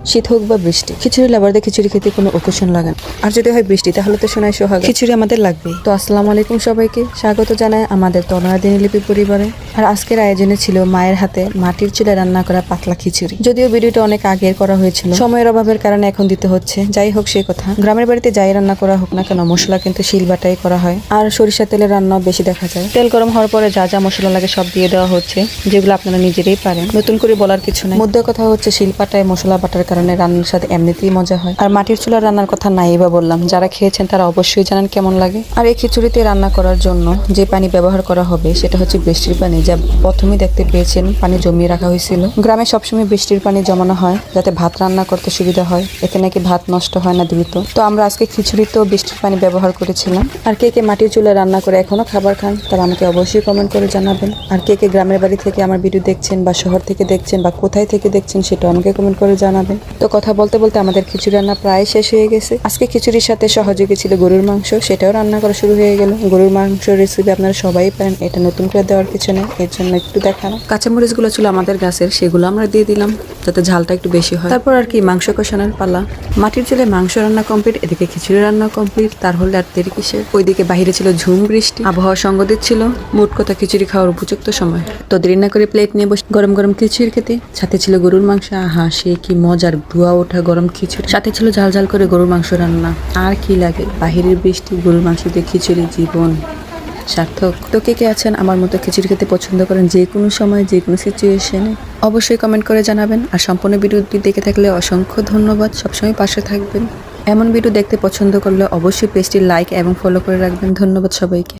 শীত হোক বা বৃষ্টি, খিচুড়ি লাভারদের খিচুড়ি খেতে কোনো ওকেশন লাগে না। আর যদি হয় বৃষ্টি তাহলে তো শোনায় সোহাগ, খিচুড়ি আমাদের লাগবেই। তো আসসালামু আলাইকুম সবাইকে, স্বাগত জানাই আমাদের তনয়া দিনলিপি পরিবারে। আর আজকের আয়োজনে ছিল মায়ের হাতে মাটির চুলায় রান্না করা পাতলা খিচুড়ি। যদিও ভিডিওটা অনেক আগের করা হয়েছিল, সময়ের অভাবের কারণে এখন দিতে হচ্ছে। যাই হোক সেই কথা, গ্রামের বাড়িতে যাই রান্না করা হোক না কেন মশলা কিন্তু শিলবাটাই করা হয়। আর সরিষা তেলের রান্নাও বেশি দেখা যায়। তেল গরম হওয়ার পরে যা যা মশলা লাগে সব দিয়ে দেওয়া হচ্ছে, যেগুলো আপনারা নিজেরাই পারেন, নতুন করে বলার কিছু নাই। মধ্যে কথা হচ্ছে শিলপাটায় মশলা বাটার কারণে রান্নার সাথে এমনিতেই মজা হয়। আর মাটির চুলার রান্নার কথা নাই বা বললাম, যারা খেয়েছেন তারা অবশ্যই জানেন কেমন লাগে। আর এই খিচুড়িতে রান্না করার জন্য যে পানি ব্যবহার করা হবে সেটা হচ্ছে বৃষ্টির পানি, যা প্রথমেই দেখতে পেয়েছেন পানি জমিয়ে রাখা হয়েছিল। গ্রামে সবসময় বৃষ্টির পানি জমানো হয় যাতে ভাত রান্না করতে সুবিধা হয়, এতে নাকি ভাত নষ্ট হয় না দ্রুত। তো আমরা আজকে খিচুড়িতেও বৃষ্টির পানি ব্যবহার করেছিলাম। আর কে কে মাটির চুলায় রান্না করে এখনো খাবার খান তারা আমাকে অবশ্যই কমেন্ট করে জানাবেন। আর কে কে গ্রামের বাড়ি থেকে আমার ভিডিও দেখছেন বা শহর থেকে দেখছেন বা কোথায় থেকে দেখছেন সেটা আমাকে কমেন্ট করে জানাবেন। তো কথা বলতে বলতে আমাদের খিচুড়ি রান্না প্রায় শেষ হয়ে গেছে। আজকে খিচুড়ির সাথে সহযোগী ছিল গরুর মাংস, সেটাও রান্না করা শুরু হয়ে গেল। গরুর মাংসের রেসিপি আপনারা সবাই পারেন, এটা নতুন করে দেওয়ার কিছু নেই, এর জন্য একটু দেখানো। কাঁচামরিচগুলো ছিল আমাদের গাছের, সেগুলো আমরা দিয়ে দিলাম যাতে ঝালটা একটু বেশি হয়। তারপর আর কি মাংস কষানোর পালা। মাটির চুলে মাংস রান্না কমপ্লিট, এদিকে খিচুড়ি রান্না কমপ্লিট। তার হলে আর দেরি কিসের, ওইদিকে বাহিরে ছিল ঝুম বৃষ্টি, আবহাওয়া সঙ্গ দিচ্ছিল। মোট কথা খিচুড়ি খাওয়ার উপযুক্ত সময়। তো দেরি না করে প্লেট নিয়ে বসে গরম গরম খিচুড়ি খেতে। সাথে ছিল গরুর মাংস, আহা সে কি মজার ধোয়া ওঠা গরম খিচুড়ি, সাথে ছিল ঝাল ঝাল করে গরুর মাংস রান্না। আর কি লাগে, বাহিরের বৃষ্টি গরুর মাংস দিয়ে খিচুড়ি, জীবন সার্থক। তো কে কে আছেন আমার মতো খিচুড়ি খেতে পছন্দ করেন যে কোনো সময় যে কোনো সিচুয়েশনে, অবশ্যই কমেন্ট করে জানাবেন। আর সম্পূর্ণ ভিডিওটি দেখে থাকলে অসংখ্য ধন্যবাদ, সবসময় পাশে থাকবেন। এমন ভিডিও দেখতে পছন্দ করলে অবশ্যই পেজটি লাইক এবং ফলো করে রাখবেন। ধন্যবাদ সবাইকে।